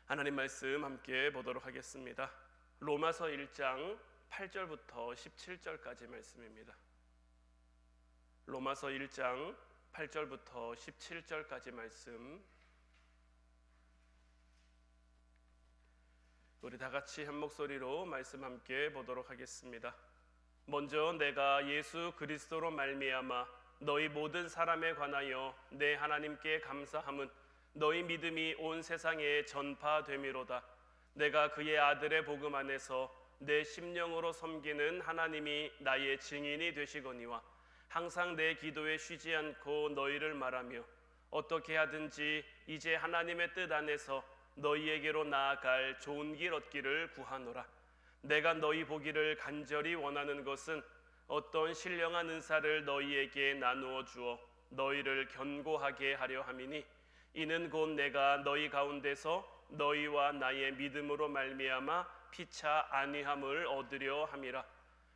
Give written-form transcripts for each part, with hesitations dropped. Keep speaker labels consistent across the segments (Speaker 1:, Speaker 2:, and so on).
Speaker 1: 하나님 말씀 함께 보도록 하겠습니다. 로마서 1장 8절부터 17절까지 말씀입니다. 로마서 1장 8절부터 17절까지 말씀, 우리 다 같이 한 목소리로 말씀 함께 보도록 하겠습니다. 먼저 내가 예수 그리스도로 말미암아 너희 모든 사람에 관하여 내 하나님께 감사함은 너희 믿음이 온 세상에 전파됨이로다. 내가 그의 아들의 복음 안에서 내 심령으로 섬기는 하나님이 나의 증인이 되시거니와 항상 내 기도에 쉬지 않고 너희를 말하며 어떻게 하든지 이제 하나님의 뜻 안에서 너희에게로 나아갈 좋은 길 얻기를 구하노라. 내가 너희 보기를 간절히 원하는 것은 어떤 신령한 은사를 너희에게 나누어 주어 너희를 견고하게 하려 함이니 이는 곧 내가 너희 가운데서 너희와 나의 믿음으로 말미암아 피차 안위함을 얻으려 함이라.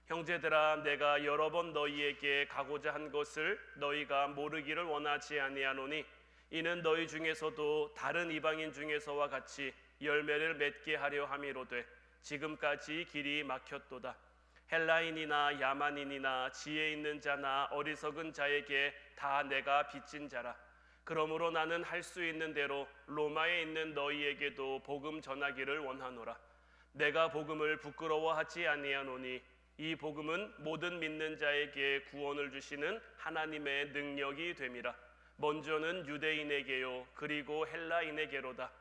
Speaker 1: 형제들아, 내가 여러 번 너희에게 가고자 한 것을 너희가 모르기를 원하지 아니하노니 이는 너희 중에서도 다른 이방인 중에서와 같이 열매를 맺게 하려 함이로되 지금까지 길이 막혔도다. 헬라인이나 야만인이나 지혜 있는 자나 어리석은 자에게 다 내가 빚진 자라. 그러므로 나는 할 수 있는 대로 로마에 있는 너희에게도 복음 전하기를 원하노라. 내가 복음을 부끄러워하지 아니하노니 이 복음은 모든 믿는 자에게 구원을 주시는 하나님의 능력이 됨이라. 먼저는 유대인에게요 그리고 헬라인에게로다.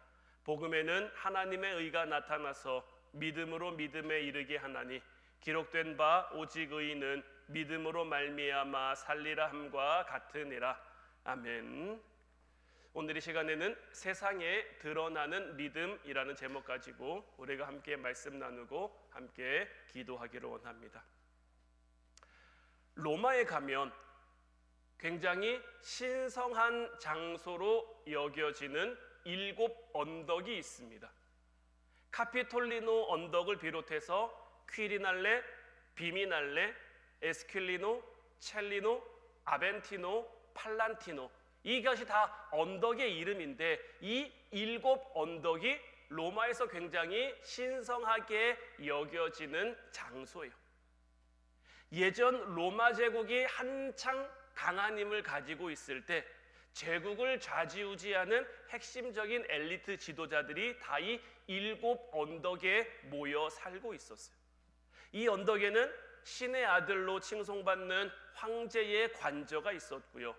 Speaker 1: 복음에는 하나님의 의가 나타나서 믿음으로 믿음에 이르게 하나니 기록된 바 오직 의인은 믿음으로 말미암아 살리라 함과 같으니라. 아멘. 오늘 이 시간에는 세상에 드러나는 믿음이라는 제목 가지고 우리가 함께 말씀 나누고 함께 기도하기를 원합니다. 로마에 가면 굉장히 신성한 장소로 여겨지는 7 언덕이 있습니다. 카피톨리노 언덕을 비롯해서 퀴리날레, 비미날레, 에스퀼리노, 첼리노, 아벤티노, 팔란티노, 이것이 다 언덕의 이름인데 이 7 언덕이 로마에서 굉장히 신성하게 여겨지는 장소예요. 예전 로마 제국이 한창 강한 힘을 가지고 있을 때 제국을 좌지우지하는 핵심적인 엘리트 지도자들이 다 이 7 언덕에 모여 살고 있었어요. 이 언덕에는 신의 아들로 칭송받는 황제의 관저가 있었고요,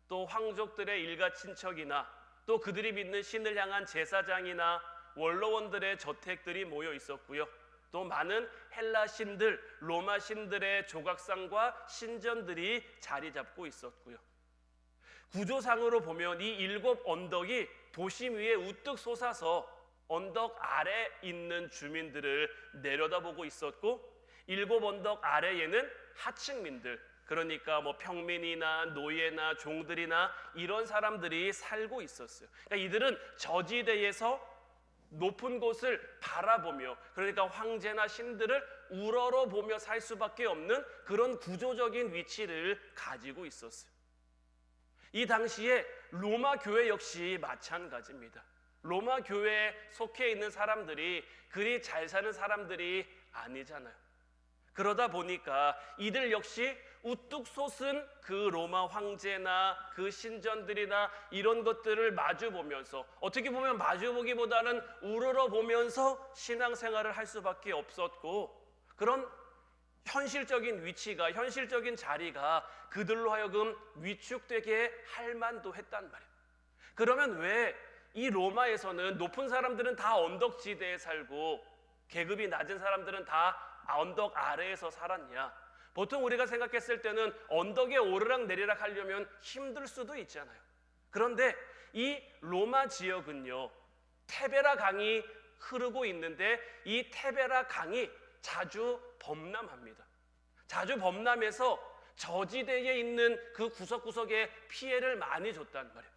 Speaker 1: 또 황족들의 일가 친척이나 또 그들이 믿는 신을 향한 제사장이나 원로원들의 저택들이 모여 있었고요, 또 많은 헬라 신들, 로마 신들의 조각상과 신전들이 자리 잡고 있었고요. 구조상으로 보면 이 7 언덕이 도심 위에 우뚝 솟아서 언덕 아래 있는 주민들을 내려다보고 있었고 7 언덕 아래에는 하층민들, 그러니까 평민이나 노예나 종들이나 이런 사람들이 살고 있었어요. 그러니까 이들은 저지대에서 높은 곳을 바라보며, 그러니까 황제나 신들을 우러러보며 살 수밖에 없는 그런 구조적인 위치를 가지고 있었어요. 이 당시에 로마 교회 역시 마찬가지입니다. 로마 교회에 속해 있는 사람들이 그리 잘 사는 사람들이 아니잖아요. 그러다 보니까 이들 역시 우뚝 솟은 그 로마 황제나 그 신전들이나 이런 것들을 마주보면서, 어떻게 보면 마주보기보다는 우러러보면서 신앙생활을 할 수밖에 없었고, 그런 현실적인 위치가, 현실적인 자리가 그들로 하여금 위축되게 할 만도 했단 말이에요. 그러면 왜 이 로마에서는 높은 사람들은 다 언덕지대에 살고 계급이 낮은 사람들은 다 언덕 아래에서 살았냐? 보통 우리가 생각했을 때는 언덕에 오르락 내리락 하려면 힘들 수도 있잖아요. 그런데 이 로마 지역은요, 테베라 강이 흐르고 있는데 이 테베라 강이 자주 범람합니다. 자주 범람해서 저지대에 있는 그 구석구석에 피해를 많이 줬단 말이에요.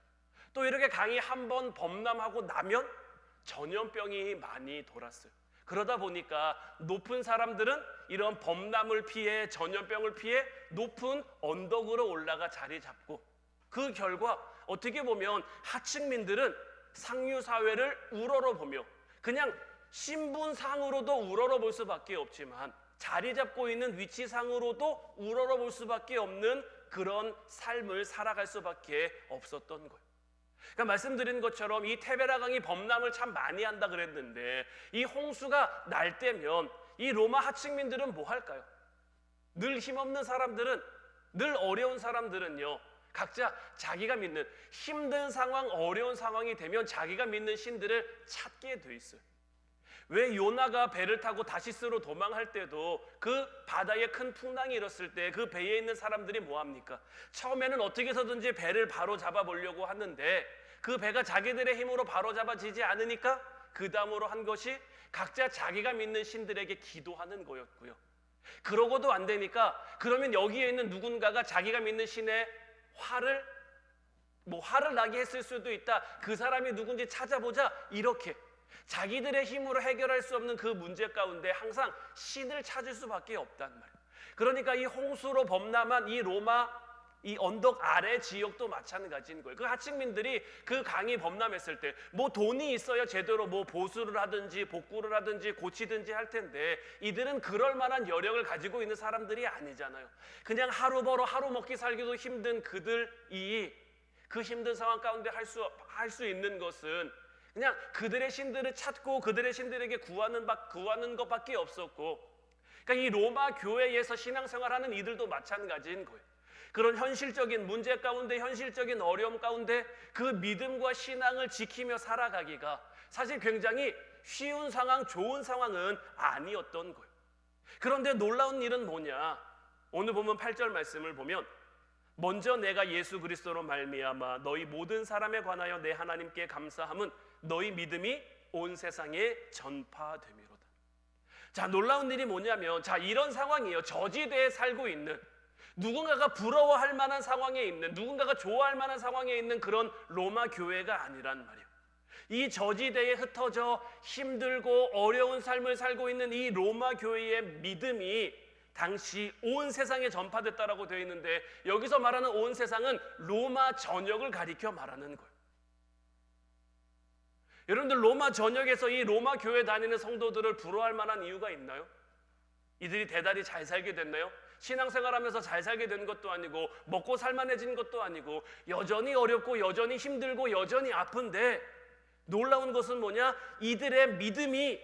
Speaker 1: 또 이렇게 강이 한번 범람하고 나면 전염병이 많이 돌았어요. 그러다 보니까 높은 사람들은 이런 범람을 피해, 전염병을 피해 높은 언덕으로 올라가 자리 잡고, 그 결과 어떻게 보면 하층민들은 상류사회를 우러러보며 그냥 신분상으로도 우러러 볼 수밖에 없지만 자리 잡고 있는 위치상으로도 우러러 볼 수밖에 없는 그런 삶을 살아갈 수밖에 없었던 거예요. 그러니까 말씀드린 것처럼 이 테베라강이 범람을 참 많이 한다 그랬는데 이 홍수가 날 때면 이 로마 하층민들은 뭐 할까요? 늘 힘없는 사람들은, 늘 어려운 사람들은요, 각자 자기가 믿는 힘든 상황, 어려운 상황이 되면 자기가 믿는 신들을 찾게 돼 있어요. 왜 요나가 배를 타고 다시스로 도망할 때도 그 바다에 큰 풍랑이 일었을 때 그 배에 있는 사람들이 뭐합니까? 처음에는 어떻게 해서든지 배를 바로 잡아보려고 하는데 그 배가 자기들의 힘으로 바로 잡아지지 않으니까 그 다음으로 한 것이 각자 자기가 믿는 신들에게 기도하는 거였고요. 그러고도 안 되니까 그러면 여기에 있는 누군가가 자기가 믿는 신의 화를 나게 했을 수도 있다. 그 사람이 누군지 찾아보자. 이렇게 자기들의 힘으로 해결할 수 없는 그 문제 가운데 항상 신을 찾을 수밖에 없단 말이에요. 그러니까 이 홍수로 범람한 이 로마 이 언덕 아래 지역도 마찬가지인 거예요. 그 하층민들이 그 강이 범람했을 때 뭐 돈이 있어야 제대로 뭐 보수를 하든지 복구를 하든지 고치든지 할 텐데 이들은 그럴 만한 여력을 가지고 있는 사람들이 아니잖아요. 그냥 하루 벌어 하루 먹기 살기도 힘든 그들이 그 힘든 상황 가운데 할 수 있는 것은 그냥 그들의 신들을 찾고 그들의 신들에게 구하는 것밖에 없었고, 그러니까 이 로마 교회에서 신앙생활하는 이들도 마찬가지인 거예요. 그런 현실적인 문제 가운데, 현실적인 어려움 가운데 그 믿음과 신앙을 지키며 살아가기가 사실 굉장히 쉬운 상황, 좋은 상황은 아니었던 거예요. 그런데 놀라운 일은 뭐냐? 오늘 보면 8절 말씀을 보면 먼저 내가 예수 그리스도로 말미암아 너희 모든 사람에 관하여 내 하나님께 감사함은 너희 믿음이 온 세상에 전파됨이로다. 자, 놀라운 일이 뭐냐면, 자, 이런 상황이에요. 저지대에 살고 있는, 누군가가 부러워할 만한 상황에 있는, 누군가가 좋아할 만한 상황에 있는 그런 로마 교회가 아니란 말이에요. 이 저지대에 흩어져 힘들고 어려운 삶을 살고 있는 이 로마 교회의 믿음이 당시 온 세상에 전파됐다라고 되어 있는데, 여기서 말하는 온 세상은 로마 전역을 가리켜 말하는 거예요. 여러분들, 로마 전역에서 이 로마 교회 다니는 성도들을 부러워할 만한 이유가 있나요? 이들이 대단히 잘 살게 됐나요? 신앙생활하면서 잘 살게 된 것도 아니고 먹고 살만해진 것도 아니고 여전히 어렵고 여전히 힘들고 여전히 아픈데, 놀라운 것은 뭐냐? 이들의 믿음이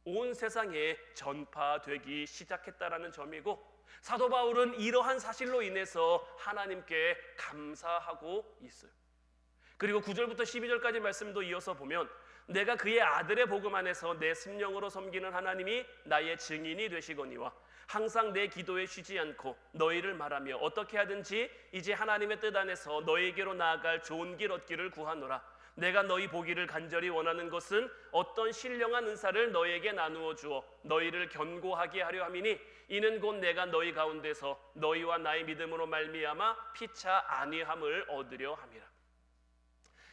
Speaker 1: 온 세상에 전파되기 시작했다라는 점이고, 사도 바울은 이러한 사실로 인해서 하나님께 감사하고 있어요. 그리고 9절부터 12절까지 말씀도 이어서 보면 내가 그의 아들의 복음 안에서 내 심령으로 섬기는 하나님이 나의 증인이 되시거니와 항상 내 기도에 쉬지 않고 너희를 말하며 어떻게 하든지 이제 하나님의 뜻 안에서 너희에게로 나아갈 좋은 길 얻기를 구하노라. 내가 너희 보기를 간절히 원하는 것은 어떤 신령한 은사를 너희에게 나누어 주어 너희를 견고하게 하려 함이니 이는 곧 내가 너희 가운데서 너희와 나의 믿음으로 말미암아 피차 안위함을 얻으려 함이라.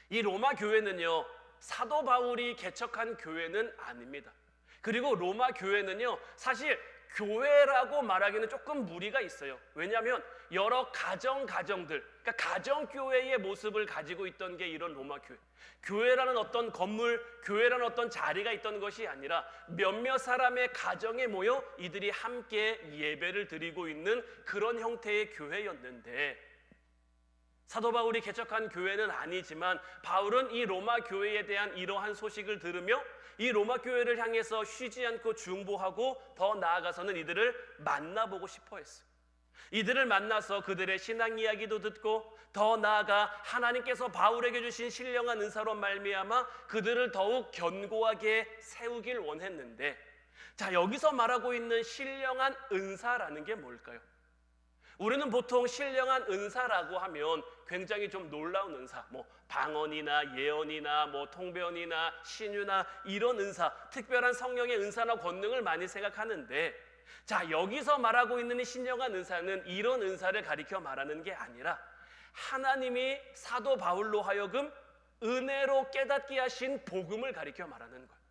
Speaker 1: 이 로마 교회는요, 사도 바울이 개척한 교회는 아닙니다. 그리고 로마 교회는요, 사실 교회라고 말하기는 조금 무리가 있어요. 왜냐하면 여러 가정들, 그러니까 가정교회의 모습을 가지고 있던 게 이런 로마 교회. 교회라는 어떤 건물, 교회라는 어떤 자리가 있던 것이 아니라 몇몇 사람의 가정에 모여 이들이 함께 예배를 드리고 있는 그런 형태의 교회였는데, 사도 바울이 개척한 교회는 아니지만 바울은 이 로마 교회에 대한 이러한 소식을 들으며 이 로마 교회를 향해서 쉬지 않고 중보하고 더 나아가서는 이들을 만나보고 싶어 했어요. 이들을 만나서 그들의 신앙 이야기도 듣고 더 나아가 하나님께서 바울에게 주신 신령한 은사로 말미암아 그들을 더욱 견고하게 세우길 원했는데, 자, 여기서 말하고 있는 신령한 은사라는 게 뭘까요? 우리는 보통 신령한 은사라고 하면 굉장히 좀 놀라운 은사, 뭐 방언이나 예언이나 뭐 통변이나 신유나 이런 은사, 특별한 성령의 은사나 권능을 많이 생각하는데, 자, 여기서 말하고 있는 이 신령한 은사는 이런 은사를 가리켜 말하는 게 아니라 하나님이 사도 바울로 하여금 은혜로 깨닫게 하신 복음을 가리켜 말하는 거예요.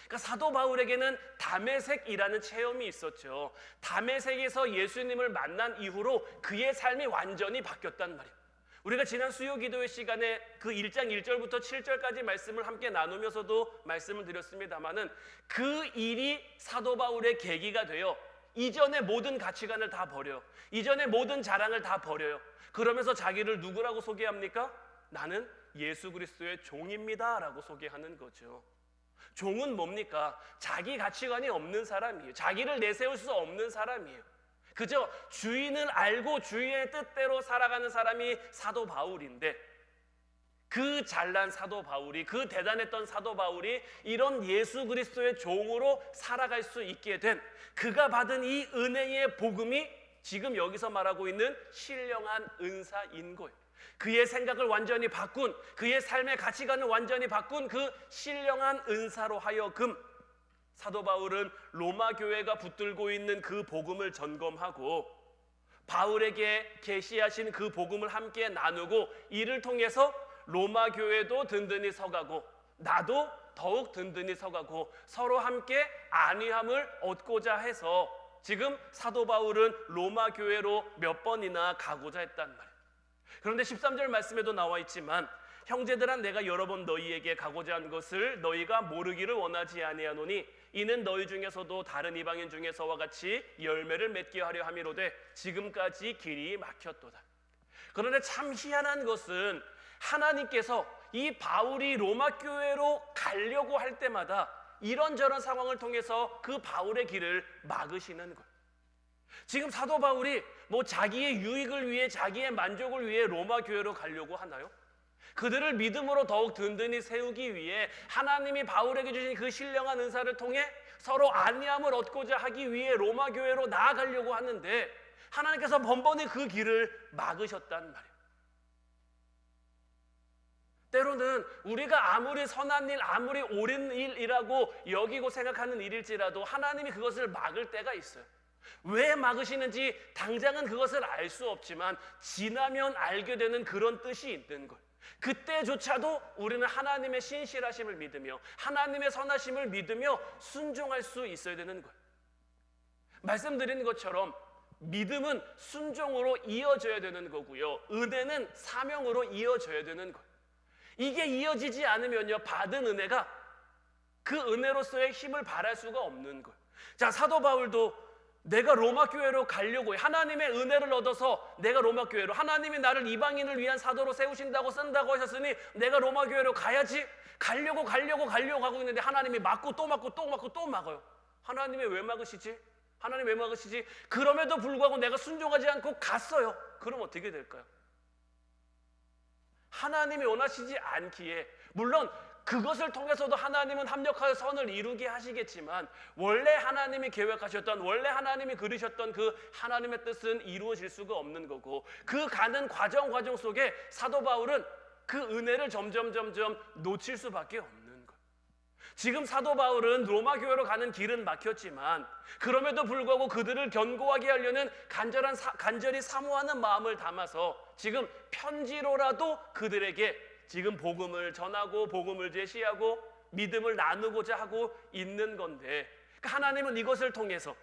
Speaker 1: 그러니까 사도 바울에게는 다메섹이라는 체험이 있었죠. 다메섹에서 예수님을 만난 이후로 그의 삶이 완전히 바뀌었단 말이에요. 우리가 지난 수요 기도회 시간에 그 1장 1절부터 7절까지 말씀을 함께 나누면서도 말씀을 드렸습니다마는 그 일이 사도 바울의 계기가 되어 이전의 모든 가치관을 다 버려요. 이전의 모든 자랑을 다 버려요. 그러면서 자기를 누구라고 소개합니까? 나는 예수 그리스도의 종입니다 라고 소개하는 거죠. 종은 뭡니까? 자기 가치관이 없는 사람이에요. 자기를 내세울 수 없는 사람이에요. 그저 주인을 알고 주인의 뜻대로 살아가는 사람이 사도 바울인데, 그 잘난 사도 바울이, 그 대단했던 사도 바울이 이런 예수 그리스도의 종으로 살아갈 수 있게 된, 그가 받은 이 은혜의 복음이 지금 여기서 말하고 있는 신령한 은사인 거예요. 그의 생각을 완전히 바꾼, 그의 삶의 가치관을 완전히 바꾼 그 신령한 은사로 하여금 사도 바울은 로마 교회가 붙들고 있는 그 복음을 점검하고 바울에게 계시하신 그 복음을 함께 나누고, 이를 통해서 로마 교회도 든든히 서가고 나도 더욱 든든히 서가고 서로 함께 안위함을 얻고자 해서 지금 사도 바울은 로마 교회로 몇 번이나 가고자 했단 말이에요. 그런데 13절 말씀에도 나와 있지만, 형제들아 내가 여러 번 너희에게 가고자 한 것을 너희가 모르기를 원하지 아니하노니 이는 너희 중에서도 다른 이방인 중에서와 같이 열매를 맺게 하려 함이로되 지금까지 길이 막혔도다. 그런데 참 희한한 것은 하나님께서 이 바울이 로마 교회로 가려고 할 때마다 이런저런 상황을 통해서 그 바울의 길을 막으시는 거예요. 지금 사도 바울이 뭐 자기의 유익을 위해, 자기의 만족을 위해 로마 교회로 가려고 하나요? 그들을 믿음으로 더욱 든든히 세우기 위해 하나님이 바울에게 주신 그 신령한 은사를 통해 서로 안위함을 얻고자 하기 위해 로마 교회로 나아가려고 하는데 하나님께서 번번이 그 길을 막으셨단 말이에요. 때로는 우리가 아무리 선한 일, 아무리 옳은 일이라고 여기고 생각하는 일일지라도 하나님이 그것을 막을 때가 있어요. 왜 막으시는지 당장은 그것을 알 수 없지만 지나면 알게 되는 그런 뜻이 있는 거예요. 그때조차도 우리는 하나님의 신실하심을 믿으며 하나님의 선하심을 믿으며 순종할 수 있어야 되는 거예요. 말씀드린 것처럼 믿음은 순종으로 이어져야 되는 거고요, 은혜는 사명으로 이어져야 되는 거예요. 이게 이어지지 않으면요, 받은 은혜가 그 은혜로서의 힘을 발할 수가 없는 거예요. 자, 사도 바울도 내가 로마 교회로 가려고 해. 하나님의 은혜를 얻어서 내가 로마 교회로, 하나님이 나를 이방인을 위한 사도로 세우신다고 쓴다고 하셨으니 내가 로마 교회로 가야지. 가려고 하고 있는데 하나님이 막고 또 막고 또 막고 또 막아요. 하나님이 왜 막으시지? 하나님 왜 막으시지? 그럼에도 불구하고 내가 순종하지 않고 갔어요. 그럼 어떻게 될까요? 하나님이 원하시지 않기에, 물론 그것을 통해서도 하나님은 합력하여 선을 이루게 하시겠지만 원래 하나님이 계획하셨던, 원래 하나님이 그리셨던 그 하나님의 뜻은 이루어질 수가 없는 거고, 그 가는 과정 속에 사도 바울은 그 은혜를 점점 놓칠 수밖에 없는 거예요. 지금 사도 바울은 로마 교회로 가는 길은 막혔지만 그럼에도 불구하고 그들을 견고하게 하려는 간절히 사모하는 마음을 담아서 지금 편지로라도 그들에게 지금 복음을 전하고 복음을 제시하고 믿음을 나누고자 하고 있는 건데, 그러니까 하나님은 이것을 통해서,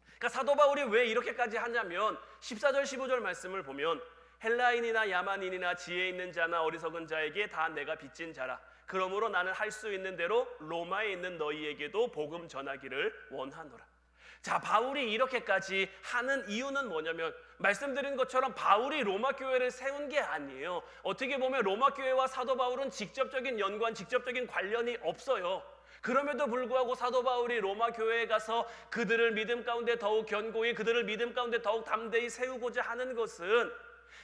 Speaker 1: 그러니까 사도 바울이 왜 이렇게까지 하냐면 14절 15절 말씀을 보면 헬라인이나 야만인이나 지혜 있는 자나 어리석은 자에게 다 내가 빚진 자라. 그러므로 나는 할 수 있는 대로 로마에 있는 너희에게도 복음 전하기를 원하노라. 자, 바울이 이렇게까지 하는 이유는 뭐냐면, 말씀드린 것처럼 바울이 로마 교회를 세운 게 아니에요. 어떻게 보면 로마 교회와 사도 바울은 직접적인 연관, 직접적인 관련이 없어요. 그럼에도 불구하고 사도 바울이 로마 교회에 가서 그들을 믿음 가운데 더욱 견고히, 그들을 믿음 가운데 더욱 담대히 세우고자 하는 것은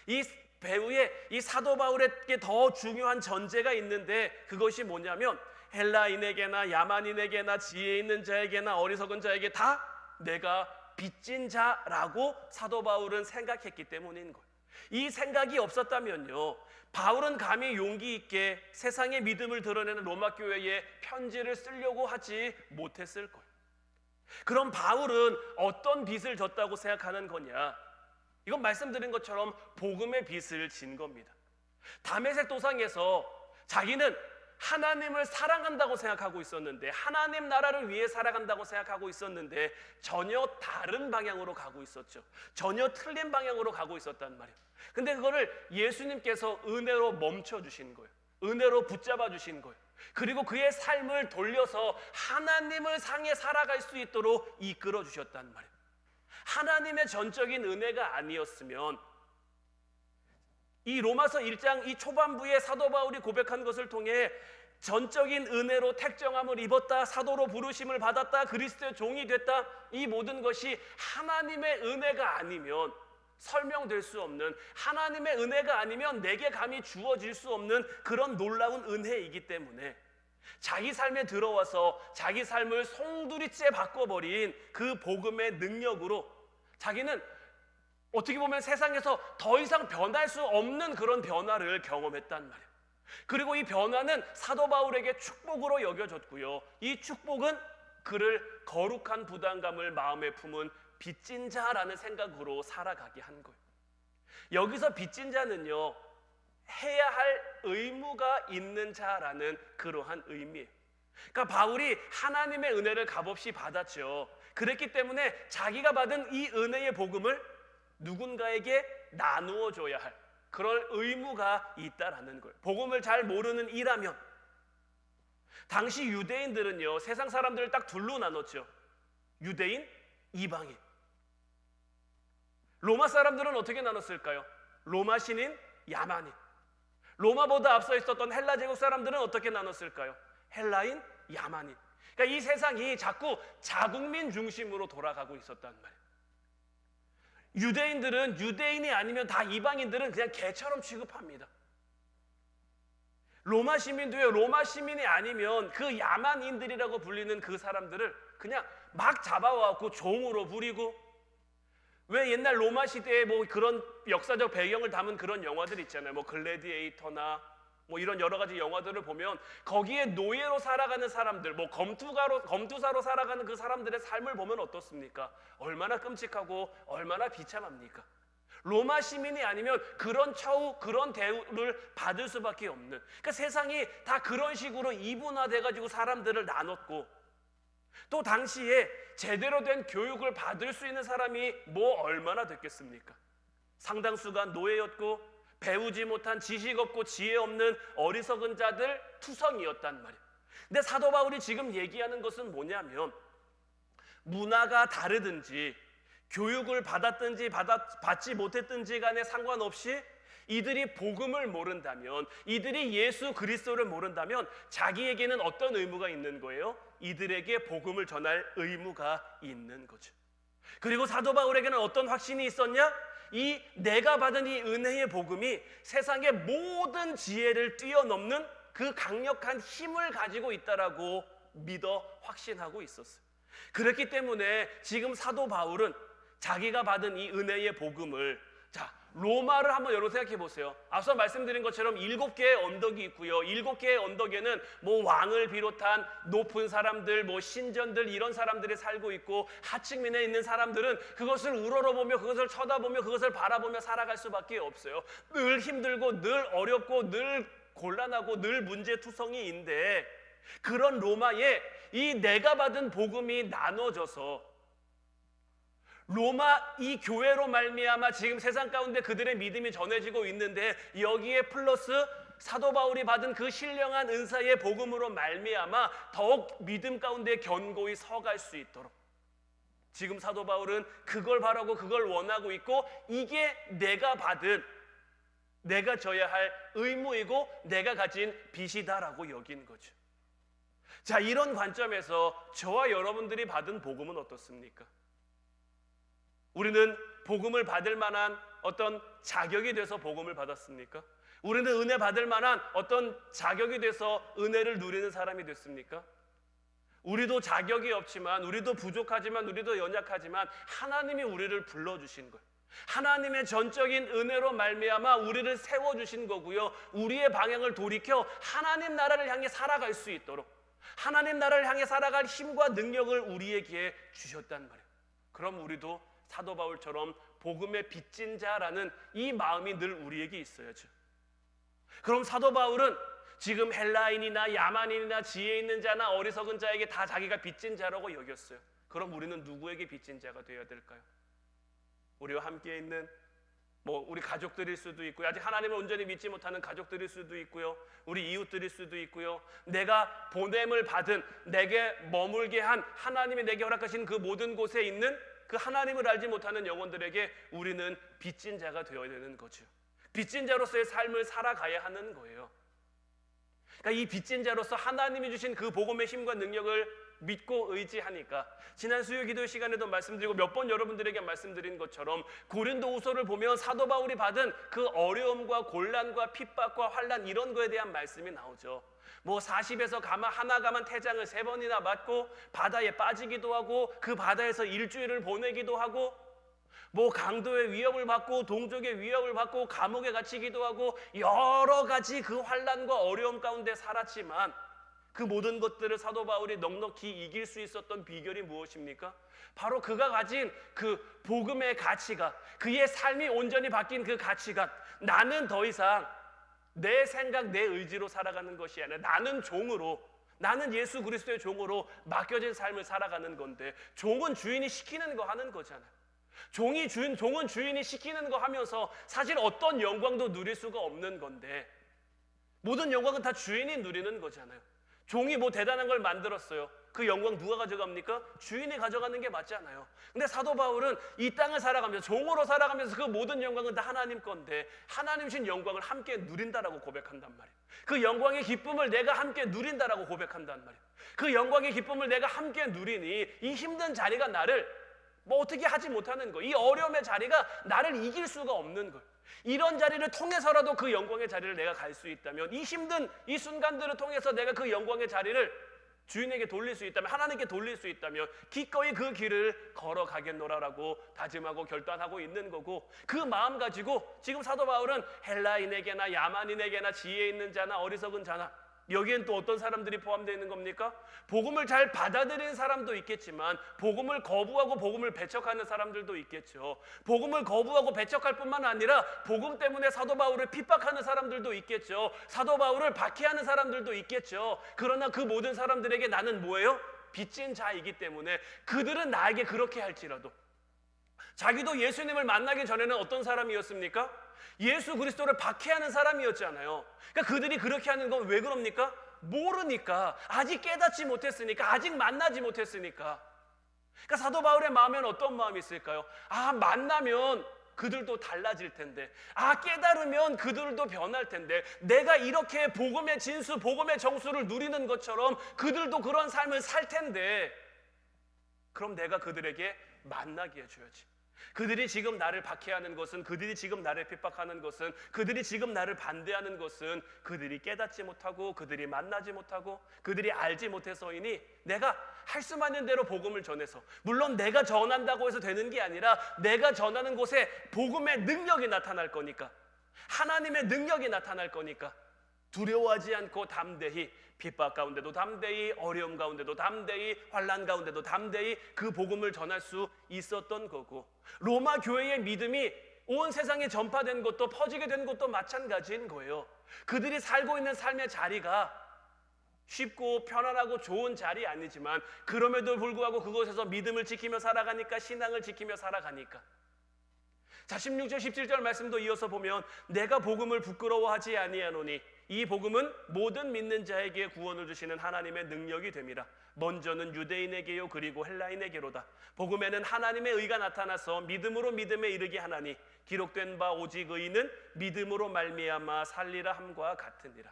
Speaker 1: 이 배후에 이 사도 바울에게 더 중요한 전제가 있는데, 그것이 뭐냐면 헬라인에게나 야만인에게나 지혜 있는 자에게나 어리석은 자에게 다 내가 빚진 자라고 사도 바울은 생각했기 때문인 거예요. 이 생각이 없었다면요, 바울은 감히 용기 있게 세상의 믿음을 드러내는 로마 교회에 편지를 쓰려고 하지 못했을 거예요. 그럼 바울은 어떤 빚을 졌다고 생각하는 거냐? 이건 말씀드린 것처럼 복음의 빚을 진 겁니다. 다메섹 도상에서 자기는 하나님을 사랑한다고 생각하고 있었는데, 하나님 나라를 위해 살아간다고 생각하고 있었는데 전혀 다른 방향으로 가고 있었죠. 전혀 틀린 방향으로 가고 있었단 말이에요. 근데 그거를 예수님께서 은혜로 멈춰주신 거예요. 은혜로 붙잡아 주신 거예요. 그리고 그의 삶을 돌려서 하나님을 향해 살아갈 수 있도록 이끌어 주셨단 말이에요. 하나님의 전적인 은혜가 아니었으면 이 로마서 1장 이 초반부에 사도 바울이 고백한 것을 통해 전적인 은혜로 택정함을 입었다, 사도로 부르심을 받았다, 그리스도의 종이 됐다, 이 모든 것이 하나님의 은혜가 아니면 설명될 수 없는, 하나님의 은혜가 아니면 내게 감히 주어질 수 없는 그런 놀라운 은혜이기 때문에 자기 삶에 들어와서 자기 삶을 송두리째 바꿔버린 그 복음의 능력으로 자기는 어떻게 보면 세상에서 더 이상 변할 수 없는 그런 변화를 경험했단 말이에요. 그리고 이 변화는 사도 바울에게 축복으로 여겨졌고요, 이 축복은 그를 거룩한 부담감을 마음에 품은 빚진 자라는 생각으로 살아가게 한 거예요. 여기서 빚진 자는요, 해야 할 의무가 있는 자라는 그러한 의미예요. 그러니까 바울이 하나님의 은혜를 값없이 받았죠. 그랬기 때문에 자기가 받은 이 은혜의 복음을 누군가에게 나누어 줘야 할 그럴 의무가 있다라는 거예요. 복음을 잘 모르는 이라면, 당시 유대인들은요, 세상 사람들을 딱 둘로 나눴죠. 유대인, 이방인. 로마 사람들은 어떻게 나눴을까요? 로마 신인, 야만인. 로마보다 앞서 있었던 헬라 제국 사람들은 어떻게 나눴을까요? 헬라인, 야만인. 그러니까 이 세상이 자꾸 자국민 중심으로 돌아가고 있었단 말이에요. 유대인들은 유대인이 아니면 다 이방인들은 그냥 개처럼 취급합니다. 로마 시민도요, 로마 시민이 아니면 그 야만인들이라고 불리는 그 사람들을 그냥 막 잡아와갖고 종으로 부리고, 왜 옛날 로마 시대에 뭐 그런 역사적 배경을 담은 그런 영화들 있잖아요. 뭐 글래디에이터나 뭐 이런 여러 가지 영화들을 보면 거기에 노예로 살아가는 사람들, 뭐 검투사로 살아가는 그 사람들의 삶을 보면 어떻습니까? 얼마나 끔찍하고 얼마나 비참합니까? 로마 시민이 아니면 그런 처우, 그런 대우를 받을 수밖에 없는, 그러니까 세상이 다 그런 식으로 이분화돼가지고 사람들을 나눴고, 또 당시에 제대로 된 교육을 받을 수 있는 사람이 뭐 얼마나 됐겠습니까? 상당수가 노예였고 배우지 못한, 지식 없고 지혜 없는 어리석은 자들 투성이었단 말이에요. 근데 사도 바울이 지금 얘기하는 것은 뭐냐면, 문화가 다르든지 교육을 받았든지 받지 못했든지 간에 상관없이 이들이 복음을 모른다면, 이들이 예수 그리스도를 모른다면 자기에게는 어떤 의무가 있는 거예요? 이들에게 복음을 전할 의무가 있는 거죠. 그리고 사도 바울에게는 어떤 확신이 있었냐? 이 내가 받은 이 은혜의 복음이 세상의 모든 지혜를 뛰어넘는 그 강력한 힘을 가지고 있다라고 믿어 확신하고 있었어요. 그렇기 때문에 지금 사도 바울은 자기가 받은 이 은혜의 복음을, 로마를 한번 여러분 생각해 보세요. 앞서 말씀드린 것처럼 7개의 언덕이 있고요. 7개의 언덕에는 뭐 왕을 비롯한 높은 사람들, 뭐 신전들, 이런 사람들이 살고 있고, 하층민에 있는 사람들은 그것을 우러러보며, 그것을 쳐다보며, 그것을 바라보며 살아갈 수밖에 없어요. 늘 힘들고 늘 어렵고 늘 곤란하고 늘 문제투성이인데, 그런 로마에 이 내가 받은 복음이 나눠져서 로마 이 교회로 말미암아 지금 세상 가운데 그들의 믿음이 전해지고 있는데, 여기에 플러스 사도 바울이 받은 그 신령한 은사의 복음으로 말미암아 더욱 믿음 가운데 견고히 서갈 수 있도록 지금 사도 바울은 그걸 바라고 그걸 원하고 있고, 이게 내가 받은, 내가 져야 할 의무이고 내가 가진 빚이다라고 여긴 거죠. 자, 이런 관점에서 저와 여러분들이 받은 복음은 어떻습니까? 우리는 복음을 받을 만한 어떤 자격이 돼서 복음을 받았습니까? 우리는 은혜 받을 만한 어떤 자격이 돼서 은혜를 누리는 사람이 됐습니까? 우리도 자격이 없지만, 우리도 부족하지만, 우리도 연약하지만 하나님이 우리를 불러주신 거예요. 하나님의 전적인 은혜로 말미암아 우리를 세워주신 거고요, 우리의 방향을 돌이켜 하나님 나라를 향해 살아갈 수 있도록, 하나님 나라를 향해 살아갈 힘과 능력을 우리에게 주셨단 말이에요. 그럼 우리도 사도 바울처럼 복음의 빚진 자라는 이 마음이 늘 우리에게 있어야죠. 그럼 사도 바울은 지금 헬라인이나 야만인이나 지혜 있는 자나 어리석은 자에게 다 자기가 빚진 자라고 여겼어요. 그럼 우리는 누구에게 빚진 자가 되어야 될까요? 우리와 함께 있는 우리 가족들일 수도 있고요. 아직 하나님을 온전히 믿지 못하는 가족들일 수도 있고요. 우리 이웃들일 수도 있고요. 내가 보냄을 받은, 내게 머물게 한 하나님이 내게 허락하신 그 모든 곳에 있는 그 하나님을 알지 못하는 영혼들에게 우리는 빚진 자가 되어야 되는 거죠. 빚진 자로서의 삶을 살아가야 하는 거예요. 그러니까 이 빚진 자로서 하나님이 주신 그 복음의 힘과 능력을 믿고 의지하니까, 지난 수요 기도 시간에도 말씀드리고 몇 번 여러분들에게 말씀드린 것처럼 고린도후서를 보면 사도 바울이 받은 그 어려움과 곤란과 핍박과 환난, 이런 거에 대한 말씀이 나오죠. 40에서 하나 가만 태장을 3번이나 맞고 바다에 빠지기도 하고 그 바다에서 일주일을 보내기도 하고 강도의 위협을 받고 동족의 위협을 받고 감옥에 갇히기도 하고 여러 가지 그 환난과 어려움 가운데 살았지만, 그 모든 것들을 사도 바울이 넉넉히 이길 수 있었던 비결이 무엇입니까? 바로 그가 가진 그 복음의 가치가, 그의 삶이 온전히 바뀐 그 가치가, 나는 더 이상 내 생각, 내 의지로 살아가는 것이 아니라 나는 예수 그리스도의 종으로 맡겨진 삶을 살아가는 건데, 종은 주인이 시키는 거 하는 거잖아요. 종은 주인이 시키는 거 하면서 사실 어떤 영광도 누릴 수가 없는 건데, 모든 영광은 다 주인이 누리는 거잖아요. 종이 대단한 걸 만들었어요. 그 영광 누가 가져갑니까? 주인이 가져가는 게 맞잖아요. 근데 사도 바울은 이 땅을 살아가면서, 종으로 살아가면서 그 모든 영광은 다 하나님 건데 하나님 신 영광을 함께 누린다라고 고백한단 말이에요. 그 영광의 기쁨을 내가 함께 누린다라고 고백한단 말이에요. 그 영광의 기쁨을 내가 함께 누리니 이 힘든 자리가 나를 어떻게 하지 못하는 거예요. 이 어려움의 자리가 나를 이길 수가 없는 거예요. 이런 자리를 통해서라도 그 영광의 자리를 내가 갈 수 있다면, 이 힘든 이 순간들을 통해서 내가 그 영광의 자리를 주인에게 돌릴 수 있다면, 하나님께 돌릴 수 있다면 기꺼이 그 길을 걸어가겠노라라고 다짐하고 결단하고 있는 거고, 그 마음 가지고 지금 사도 바울은 헬라인에게나 야만인에게나 지혜 있는 자나 어리석은 자나, 여기엔 또 어떤 사람들이 포함되어 있는 겁니까? 복음을 잘 받아들이는 사람도 있겠지만 복음을 거부하고 복음을 배척하는 사람들도 있겠죠. 복음을 거부하고 배척할 뿐만 아니라 복음 때문에 사도 바울을 핍박하는 사람들도 있겠죠. 사도 바울을 박해하는 사람들도 있겠죠. 그러나 그 모든 사람들에게 나는 뭐예요? 빚진 자이기 때문에 그들은 나에게 그렇게 할지라도, 자기도 예수님을 만나기 전에는 어떤 사람이었습니까? 예수 그리스도를 박해하는 사람이었잖아요. 그러니까 그들이 그렇게 하는 건 왜 그럽니까? 모르니까, 아직 깨닫지 못했으니까, 아직 만나지 못했으니까. 그러니까 사도 바울의 마음에는 어떤 마음이 있을까요? 만나면 그들도 달라질 텐데, 깨달으면 그들도 변할 텐데, 내가 이렇게 복음의 진수, 복음의 정수를 누리는 것처럼 그들도 그런 삶을 살 텐데, 그럼 내가 그들에게 만나게 해줘야지. 그들이 지금 나를 박해하는 것은, 그들이 지금 나를 핍박하는 것은, 그들이 지금 나를 반대하는 것은 그들이 깨닫지 못하고 그들이 만나지 못하고 그들이 알지 못해서이니, 내가 할 수만 있는 대로 복음을 전해서, 물론 내가 전한다고 해서 되는 게 아니라 내가 전하는 곳에 복음의 능력이 나타날 거니까, 하나님의 능력이 나타날 거니까 두려워하지 않고 담대히, 핍박 가운데도 담대히, 어려움 가운데도 담대히, 환난 가운데도 담대히 그 복음을 전할 수 있었던 거고, 로마 교회의 믿음이 온 세상에 전파된 것도, 퍼지게 된 것도 마찬가지인 거예요. 그들이 살고 있는 삶의 자리가 쉽고 편안하고 좋은 자리 아니지만, 그럼에도 불구하고 그곳에서 믿음을 지키며 살아가니까, 신앙을 지키며 살아가니까. 자, 16절 17절 말씀도 이어서 보면, 내가 복음을 부끄러워하지 아니하노니 이 복음은 모든 믿는 자에게 구원을 주시는 하나님의 능력이 됨이라. 먼저는 유대인에게요 그리고 헬라인에게로다. 복음에는 하나님의 의가 나타나서 믿음으로 믿음에 이르게 하나니, 기록된 바 오직 의인은 믿음으로 말미암아 살리라 함과 같으니라.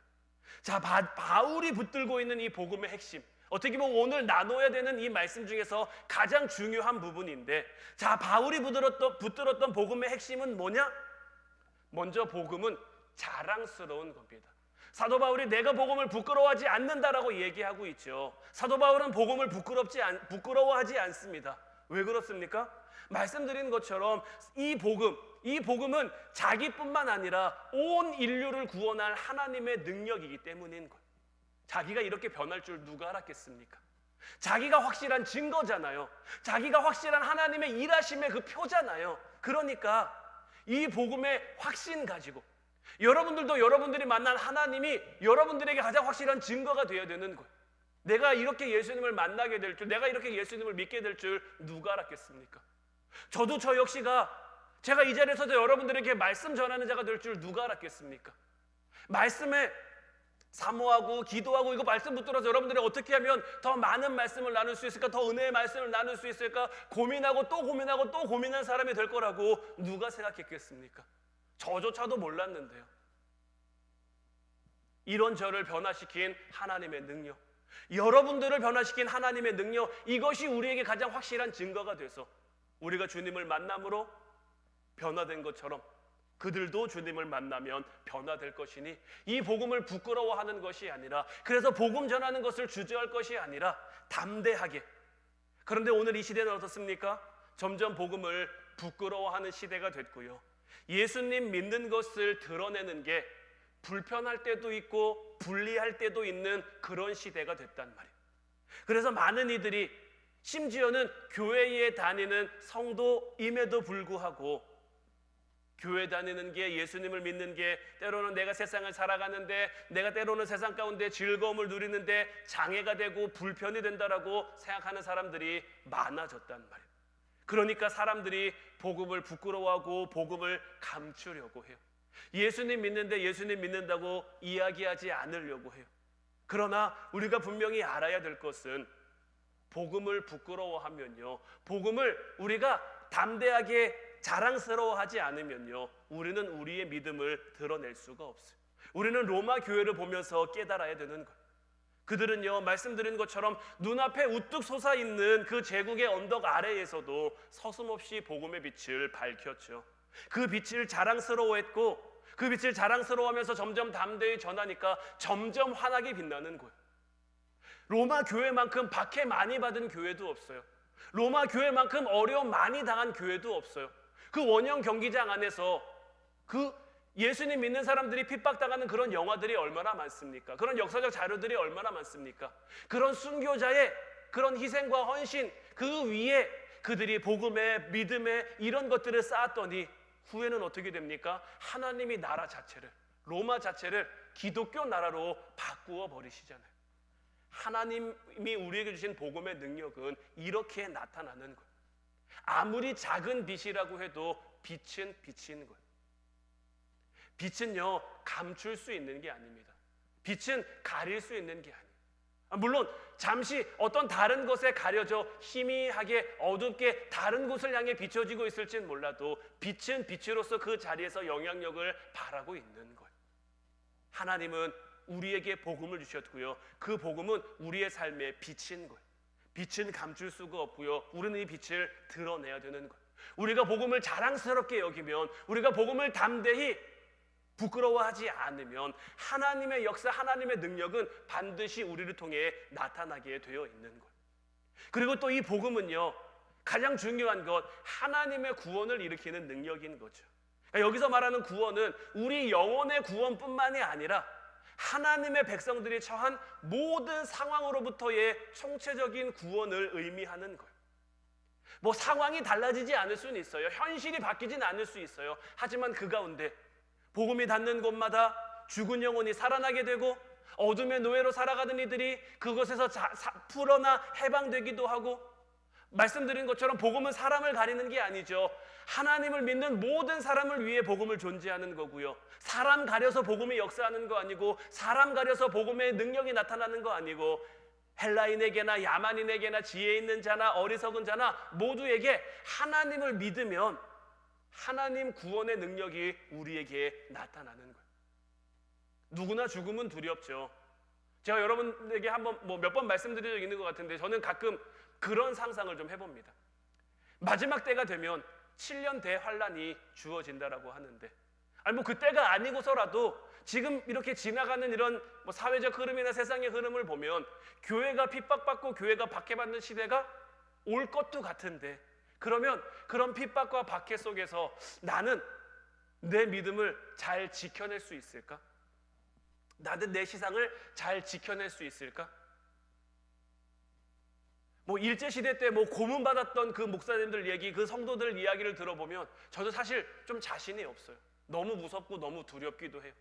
Speaker 1: 자, 바울이 붙들고 있는 이 복음의 핵심, 어떻게 보면 오늘 나눠야 되는 이 말씀 중에서 가장 중요한 부분인데, 자, 바울이 붙들었던 복음의 핵심은 뭐냐? 먼저 복음은 자랑스러운 겁니다. 사도 바울이 내가 복음을 부끄러워하지 않는다라고 얘기하고 있죠. 사도 바울은 복음을 부끄러워하지 않습니다. 왜 그렇습니까? 말씀드린 것처럼 이 복음은 자기뿐만 아니라 온 인류를 구원할 하나님의 능력이기 때문인 거예요. 자기가 이렇게 변할 줄 누가 알았겠습니까? 자기가 확실한 증거잖아요. 자기가 확실한 하나님의 일하심의 그 표잖아요. 그러니까 이 복음의 확신 가지고, 여러분들도 여러분들이 만난 하나님이 여러분들에게 가장 확실한 증거가 되어야 되는 거예요. 내가 이렇게 예수님을 만나게 될 줄, 내가 이렇게 예수님을 믿게 될 줄 누가 알았겠습니까? 저도 저 역시가 제가 이 자리에 서서 여러분들에게 말씀 전하는 자가 될 줄 누가 알았겠습니까? 말씀에 사모하고 기도하고 이거 말씀 붙들어서 여러분들이 어떻게 하면 더 많은 말씀을 나눌 수 있을까? 더 은혜의 말씀을 나눌 수 있을까? 고민하고 또 고민하고 또 고민한 사람이 될 거라고 누가 생각했겠습니까? 저조차도 몰랐는데요. 이런 저를 변화시킨 하나님의 능력, 여러분들을 변화시킨 하나님의 능력, 이것이 우리에게 가장 확실한 증거가 돼서 우리가 주님을 만남으로 변화된 것처럼 그들도 주님을 만나면 변화될 것이니 이 복음을 부끄러워하는 것이 아니라, 그래서 복음 전하는 것을 주저할 것이 아니라 담대하게. 그런데 오늘 이 시대는 어떻습니까? 점점 복음을 부끄러워하는 시대가 됐고요. 예수님 믿는 것을 드러내는 게 불편할 때도 있고 불리할 때도 있는 그런 시대가 됐단 말이에요. 그래서 많은 이들이 심지어는 교회에 다니는 성도임에도 불구하고 교회 다니는 게, 예수님을 믿는 게, 때로는 내가 세상을 살아가는데, 내가 때로는 세상 가운데 즐거움을 누리는데 장애가 되고 불편이 된다라고 생각하는 사람들이 많아졌단 말이에요. 그러니까 사람들이 복음을 부끄러워하고 복음을 감추려고 해요. 예수님 믿는데 예수님 믿는다고 이야기하지 않으려고 해요. 그러나 우리가 분명히 알아야 될 것은, 복음을 부끄러워하면요, 복음을 우리가 담대하게 자랑스러워하지 않으면요, 우리는 우리의 믿음을 드러낼 수가 없어요. 우리는 로마 교회를 보면서 깨달아야 되는 거예요. 그들은요, 말씀드린 것처럼 눈앞에 우뚝 솟아있는 그 제국의 언덕 아래에서도 서슴없이 복음의 빛을 밝혔죠. 그 빛을 자랑스러워했고, 그 빛을 자랑스러워하면서 점점 담대히 전하니까 점점 환하게 빛나는 거예요. 로마 교회만큼 박해 많이 받은 교회도 없어요. 로마 교회만큼 어려움 많이 당한 교회도 없어요. 그 원형 경기장 안에서 그 예수님 믿는 사람들이 핍박당하는 그런 영화들이 얼마나 많습니까? 그런 역사적 자료들이 얼마나 많습니까? 그런 순교자의 그런 희생과 헌신, 그 위에 그들이 복음의, 믿음의 이런 것들을 쌓았더니 후에는 어떻게 됩니까? 하나님이 나라 자체를, 로마 자체를 기독교 나라로 바꾸어 버리시잖아요. 하나님이 우리에게 주신 복음의 능력은 이렇게 나타나는 거예요. 아무리 작은 빛이라고 해도 빛은 빛인 거예요. 빛은요, 감출 수 있는 게 아닙니다. 빛은 가릴 수 있는 게 아니에요. 물론 잠시 어떤 다른 것에 가려져 희미하게 어둡게 다른 곳을 향해 비춰지고 있을진 몰라도 빛은 빛으로서 그 자리에서 영향력을 발하고 있는 거예요. 하나님은 우리에게 복음을 주셨고요, 그 복음은 우리의 삶의 빛인 거예요. 빛은 감출 수가 없고요, 우리는 이 빛을 드러내야 되는 거예요. 우리가 복음을 자랑스럽게 여기면, 우리가 복음을 담대히 부끄러워하지 않으면 하나님의 역사, 하나님의 능력은 반드시 우리를 통해 나타나게 되어 있는 거예요. 그리고 또 이 복음은요, 가장 중요한 것, 하나님의 구원을 일으키는 능력인 거죠. 그러니까 여기서 말하는 구원은 우리 영혼의 구원뿐만이 아니라 하나님의 백성들이 처한 모든 상황으로부터의 총체적인 구원을 의미하는 거예요. 뭐 상황이 달라지지 않을 수는 있어요. 현실이 바뀌진 않을 수 있어요. 하지만 그 가운데 복음이 닿는 곳마다 죽은 영혼이 살아나게 되고, 어둠의 노예로 살아가는 이들이 그것에서 풀어나 해방되기도 하고, 말씀드린 것처럼 복음은 사람을 가리는 게 아니죠. 하나님을 믿는 모든 사람을 위해 복음을 존재하는 거고요, 사람 가려서 복음이 역사하는 거 아니고, 사람 가려서 복음의 능력이 나타나는 거 아니고, 헬라인에게나 야만인에게나 지혜 있는 자나 어리석은 자나 모두에게 하나님을 믿으면 하나님 구원의 능력이 우리에게 나타나는 거예요. 누구나 죽음은 두렵죠. 제가 여러분에게 한번 몇 번 말씀드린 적 있는 것 같은데, 저는 가끔 그런 상상을 좀 해봅니다. 마지막 때가 되면 7년 대환란이 주어진다라고 하는데, 아니 그때가 아니고서라도 지금 이렇게 지나가는 이런 사회적 흐름이나 세상의 흐름을 보면 교회가 핍박받고 교회가 박해받는 시대가 올 것도 같은데, 그러면 그런 핍박과 박해 속에서 나는 내 믿음을 잘 지켜낼 수 있을까? 나는 내 신앙을 잘 지켜낼 수 있을까? 일제시대 때 고문받았던 그 목사님들 얘기, 그 성도들 이야기를 들어보면 저도 사실 좀 자신이 없어요. 너무 무섭고 너무 두렵기도 해요.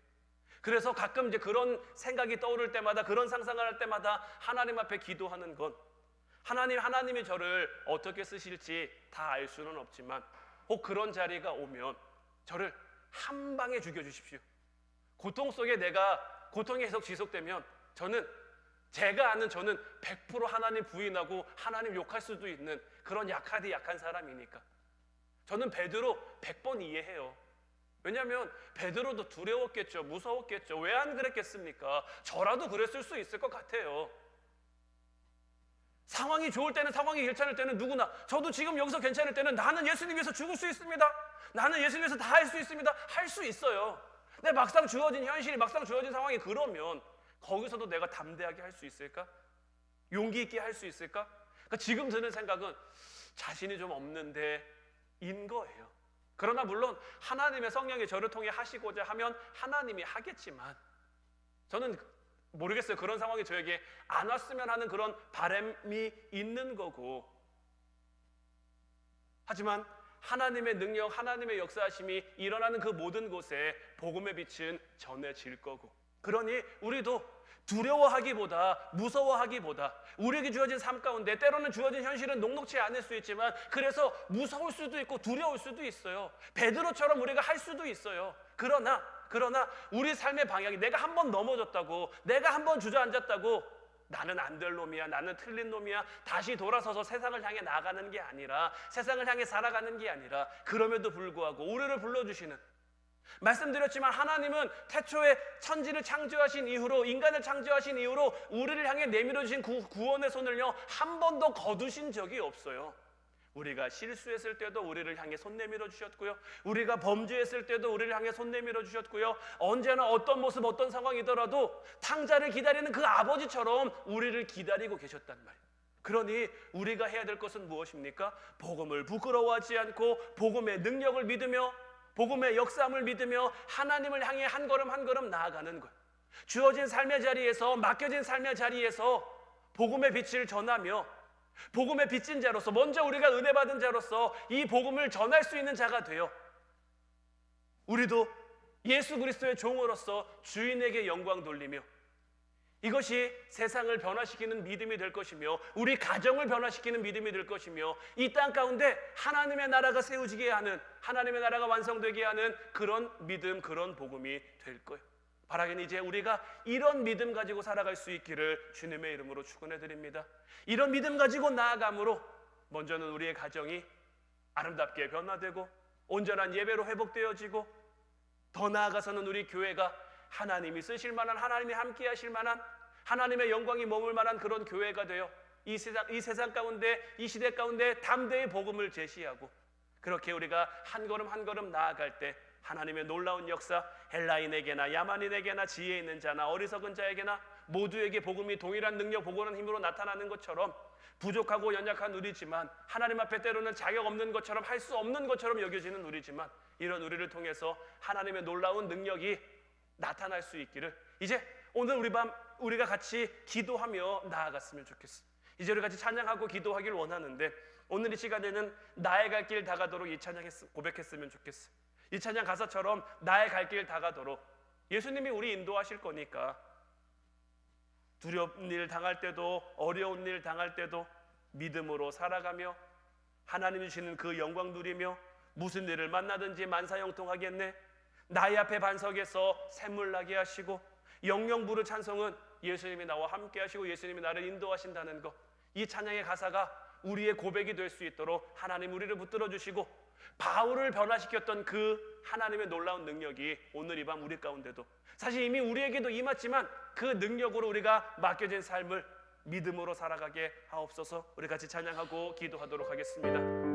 Speaker 1: 그래서 가끔 이제 그런 생각이 떠오를 때마다, 그런 상상을 할 때마다 하나님 앞에 기도하는 건, 하나님이 저를 어떻게 쓰실지 다 알 수는 없지만 혹 그런 자리가 오면 저를 한 방에 죽여주십시오. 고통 속에 고통이 계속 지속되면 제가 아는 저는 100% 하나님 부인하고 하나님 욕할 수도 있는 그런 약한 사람이니까. 저는 베드로 100번 이해해요. 왜냐하면 베드로도 두려웠겠죠. 무서웠겠죠. 왜 안 그랬겠습니까? 저라도 그랬을 수 있을 것 같아요. 상황이 좋을 때는, 상황이 괜찮을 때는 누구나, 저도 지금 여기서 괜찮을 때는 나는 예수님 위해서 죽을 수 있습니다. 나는 예수님 위해서 다 할 수 있습니다. 할 수 있어요. 근데 막상 주어진 현실이, 막상 주어진 상황이 그러면 거기서도 내가 담대하게 할 수 있을까? 용기 있게 할 수 있을까? 그러니까 지금 드는 생각은 자신이 좀 없는데 인 거예요. 그러나 물론 하나님의 성령이 저를 통해 하시고자 하면 하나님이 하겠지만, 저는 모르겠어요. 그런 상황이 저에게 안 왔으면 하는 그런 바람이 있는 거고, 하지만 하나님의 능력, 하나님의 역사하심이 일어나는 그 모든 곳에 복음의 빛은 전해질 거고, 그러니 우리도 두려워하기보다, 무서워하기보다, 우리에게 주어진 삶 가운데 때로는 주어진 현실은 녹록치 않을 수 있지만, 그래서 무서울 수도 있고 두려울 수도 있어요. 베드로처럼 우리가 할 수도 있어요. 그러나 우리 삶의 방향이, 내가 한 번 넘어졌다고, 내가 한 번 주저앉았다고 나는 안 될 놈이야, 나는 틀린 놈이야, 다시 돌아서서 세상을 향해 나아가는 게 아니라, 세상을 향해 살아가는 게 아니라, 그럼에도 불구하고 우리를 불러주시는, 말씀드렸지만 하나님은 태초에 천지를 창조하신 이후로, 인간을 창조하신 이후로 우리를 향해 내밀어 주신 구원의 손을요 한 번도 거두신 적이 없어요. 우리가 실수했을 때도 우리를 향해 손 내밀어 주셨고요, 우리가 범죄했을 때도 우리를 향해 손 내밀어 주셨고요, 언제나 어떤 모습, 어떤 상황이더라도 탕자를 기다리는 그 아버지처럼 우리를 기다리고 계셨단 말이에요. 그러니 우리가 해야 될 것은 무엇입니까? 복음을 부끄러워하지 않고 복음의 능력을 믿으며, 복음의 역사함을 믿으며 하나님을 향해 한 걸음 한 걸음 나아가는 것. 주어진 삶의 자리에서, 맡겨진 삶의 자리에서 복음의 빛을 전하며, 복음의 빚진 자로서, 먼저 우리가 은혜 받은 자로서 이 복음을 전할 수 있는 자가 되어 우리도 예수 그리스도의 종으로서 주인에게 영광 돌리며, 이것이 세상을 변화시키는 믿음이 될 것이며, 우리 가정을 변화시키는 믿음이 될 것이며, 이 땅 가운데 하나님의 나라가 세워지게 하는, 하나님의 나라가 완성되게 하는 그런 믿음, 그런 복음이 될 거예요. 바라기는 이제 우리가 이런 믿음 가지고 살아갈 수 있기를 주님의 이름으로 축원해 드립니다. 이런 믿음 가지고 나아감으로 먼저는 우리의 가정이 아름답게 변화되고 온전한 예배로 회복되어지고, 더 나아가서는 우리 교회가 하나님이 쓰실 만한, 하나님이 함께 하실 만한, 하나님의 영광이 머물 만한 그런 교회가 되어 이 세상 가운데, 이 시대 가운데 담대히 복음을 제시하고, 그렇게 우리가 한 걸음 한 걸음 나아갈 때 하나님의 놀라운 역사, 헬라인에게나 야만인에게나 지혜 있는 자나 어리석은 자에게나 모두에게 복음이 동일한 능력, 복원한 힘으로 나타나는 것처럼, 부족하고 연약한 우리지만, 하나님 앞에 때로는 자격 없는 것처럼, 할 수 없는 것처럼 여겨지는 우리지만, 이런 우리를 통해서 하나님의 놀라운 능력이 나타날 수 있기를, 이제 오늘 우리가 같이 기도하며 나아갔으면 좋겠어. 이제 우리 같이 찬양하고 기도하길 원하는데, 오늘 이 시간에는 나의 갈 길 다가도록 이 찬양 고백했으면 좋겠어. 이 찬양 가사처럼 나의 갈 길 다가도록 예수님이 우리 인도하실 거니까, 두려운 일 당할 때도, 어려운 일 당할 때도 믿음으로 살아가며 하나님이 주시는 그 영광 누리며, 무슨 일을 만나든지 만사형통하겠네, 나의 앞에 반석에서 샘물 나게 하시고, 영영 부르 찬송은 예수님이 나와 함께 하시고 예수님이 나를 인도하신다는 것, 이 찬양의 가사가 우리의 고백이 될 수 있도록 하나님 우리를 붙들어 주시고, 바울을 변화시켰던 그 하나님의 놀라운 능력이 오늘 이 밤 우리 가운데도, 사실 이미 우리에게도 임했지만 그 능력으로 우리가 맡겨진 삶을 믿음으로 살아가게 하옵소서. 우리 같이 찬양하고 기도하도록 하겠습니다.